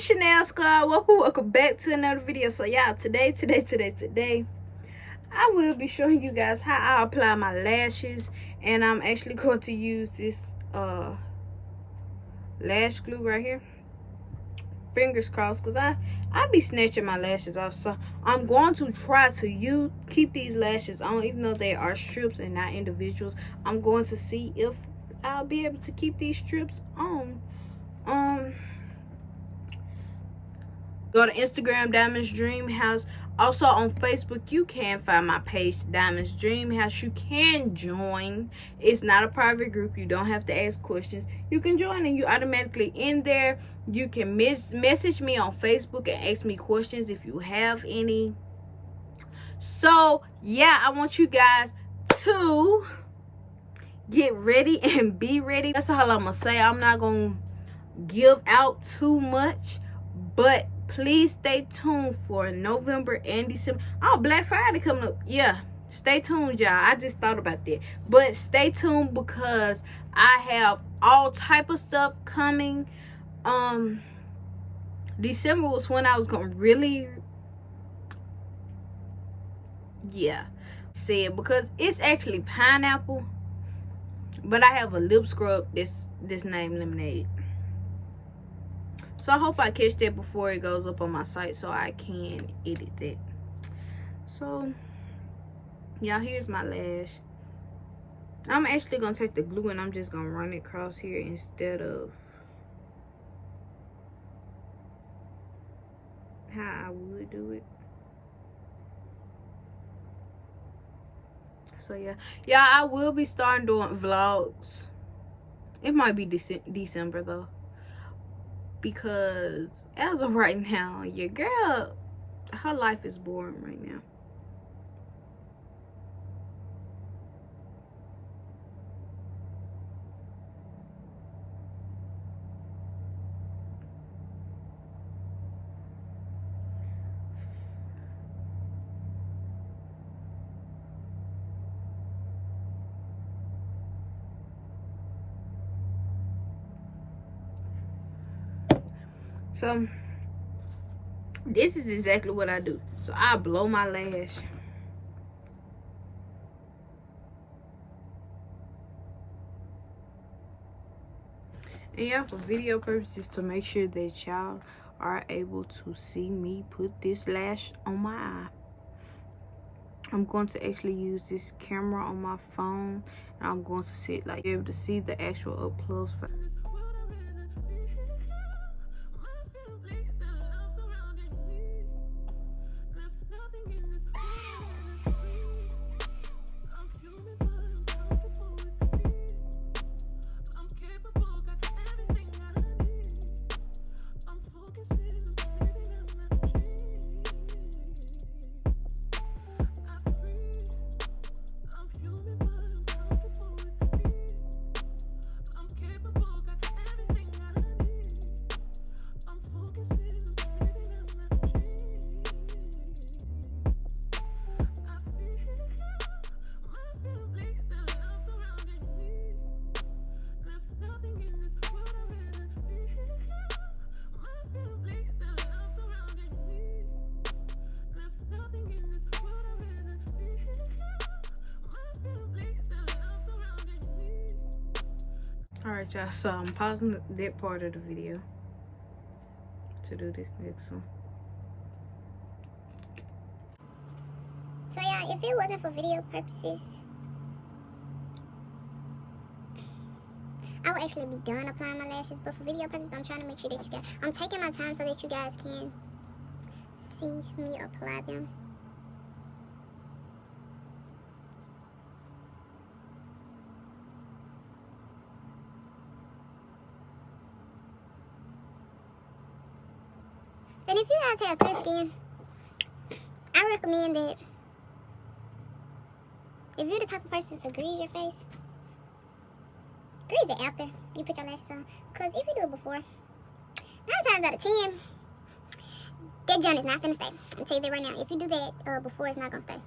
Chanel Squad? Welcome back to another video. So y'all, today I will be showing you guys how I apply my lashes, and I'm actually going to use this lash glue right here. Fingers crossed, because I be snatching my lashes off, so I'm going to try to keep these lashes on, even though they are strips and not individuals. I'm going to see if I'll be able to keep these strips on. Go to Instagram, Diamonds Dream House. Also on Facebook, you can find my page, Diamonds Dream House. You can join. It's not a private group. You don't have to ask questions. You can join and you automatically in there. You can message me on Facebook and ask me questions if you have any. So yeah, I want you guys to get ready and be ready. That's all I'm gonna say. I'm not gonna give out too much, but please stay tuned for November and December. Oh, Black Friday coming up. Yeah, stay tuned, y'all. I just thought about that, but stay tuned because I have all type of stuff coming. December was when I was gonna really, say it, because it's actually pineapple, but I have a lip scrub this name Lemonade. So I hope I catch that before it goes up on my site so I can edit that. So y'all, here's my lash. I'm actually gonna take the glue and I'm just gonna run it across here instead of how I would do it. So yeah, I will be starting doing vlogs. It might be December though, because as of right now, your girl, her life is boring right now. So this is exactly what I do. So I blow my lash. And yeah, for video purposes, to make sure that y'all are able to see me put this lash on my eye, I'm going to actually use this camera on my phone, and I'm going to sit like be able to see the actual up close. Alright, y'all, so I'm pausing that part of the video to do this next one. So yeah, if it wasn't for video purposes, I would actually be done applying my lashes, but for video purposes, I'm trying to make sure that I'm taking my time so that you guys can see me apply them. And if you guys have clear skin, I recommend that if you're the type of person to grease your face, grease it after you put your lashes on. Because if you do it before, 9 times out of 10, that joint is not gonna stay. I'll tell you that right now. If you do that before, it's not gonna stay.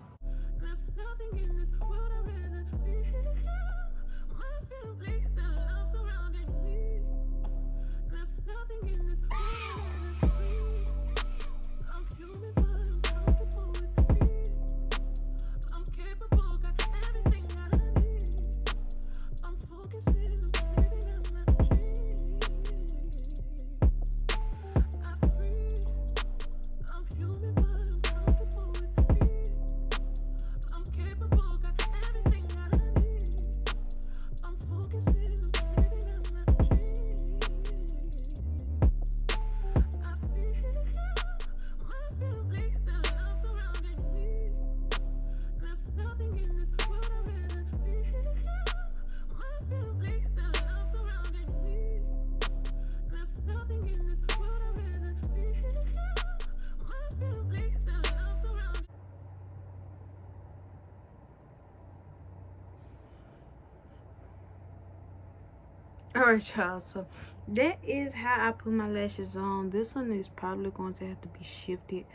Alright, y'all, so that is how I put my lashes on. This one is probably going to have to be shifted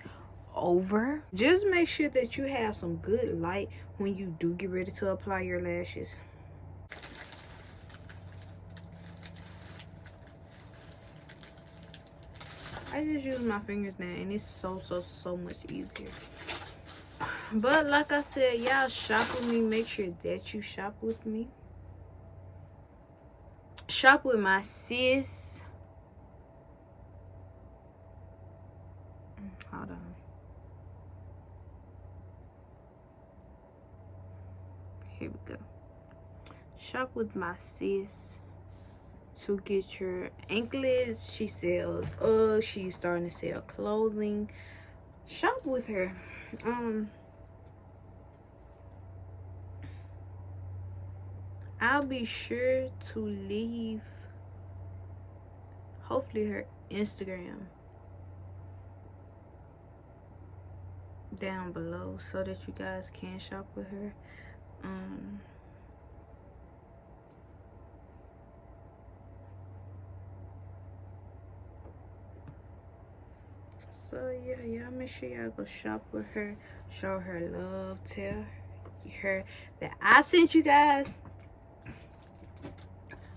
over. Just make sure that you have some good light when you do get ready to apply your lashes. I just use my fingers now, and it's so much easier. But like I said, y'all shop with me. Make sure that you shop with me. Shop with my sis. Hold on. Here we go. Shop with my sis to get your anklets. She sells she's starting to sell clothing. Shop with her. I'll be sure to leave hopefully her Instagram down below so that you guys can shop with her. So yeah, y'all make sure y'all go shop with her, show her love, tell her that I sent you guys.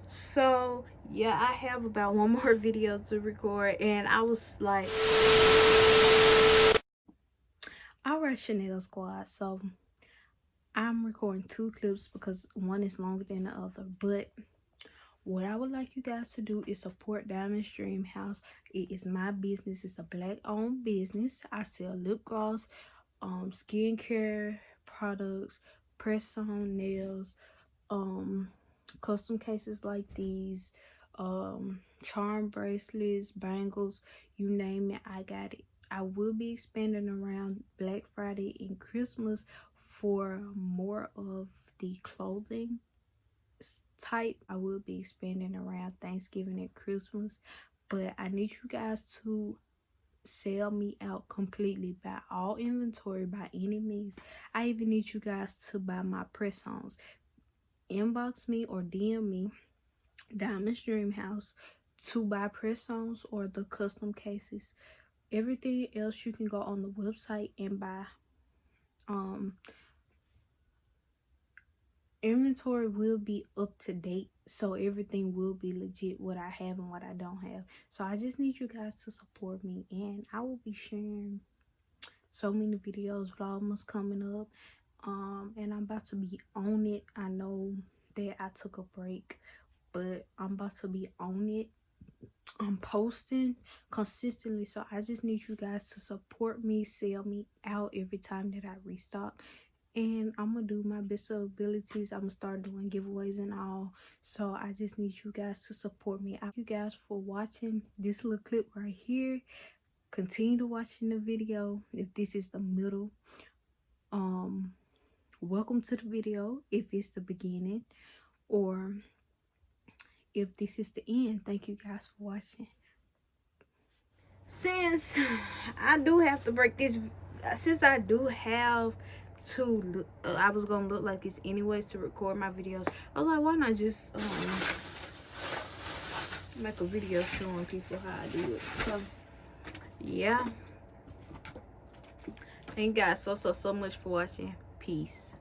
So yeah, I have about one more video to record, and I was like, alright, Chanel squad, so I'm recording 2 clips because one is longer than the other. But what I would like you guys to do is support Diamonds Dream House. It is my business. It's a black owned business. I sell lip gloss, skincare products, press on nails, custom cases like these, charm bracelets, bangles, you name it, I got it. I will be expanding around Black Friday and Christmas for more of the clothing type. I will be expanding around Thanksgiving and Christmas, but I need you guys to sell me out completely, buy all inventory by any means. I even need you guys to buy my press-ons. Inbox me or DM me, Diamonds Dream House, to buy press-ons or the custom cases. Everything else you can go on the website and buy. Inventory will be up to date, so everything will be legit, what I have and what I don't have. So I just need you guys to support me, and I will be sharing so many videos, vlogmas coming up, and I'm about to be on it. I know that I took a break, but I'm about to be on it. I'm posting consistently, so I just need you guys to support me, sell me out every time that I restock. And I'm gonna do my best of abilities. I'm gonna start doing giveaways and all. So I just need you guys to support me. Thank you guys for watching this little clip right here. Continue to watching the video if this is the middle. Welcome to the video if it's the beginning, or if this is the end. Thank you guys for watching. Since I do have to break this, since I do have to I was gonna look like this anyways to record my videos, I was like, why not just make a video showing people how I do it. So yeah, thank you guys so much for watching. Peace.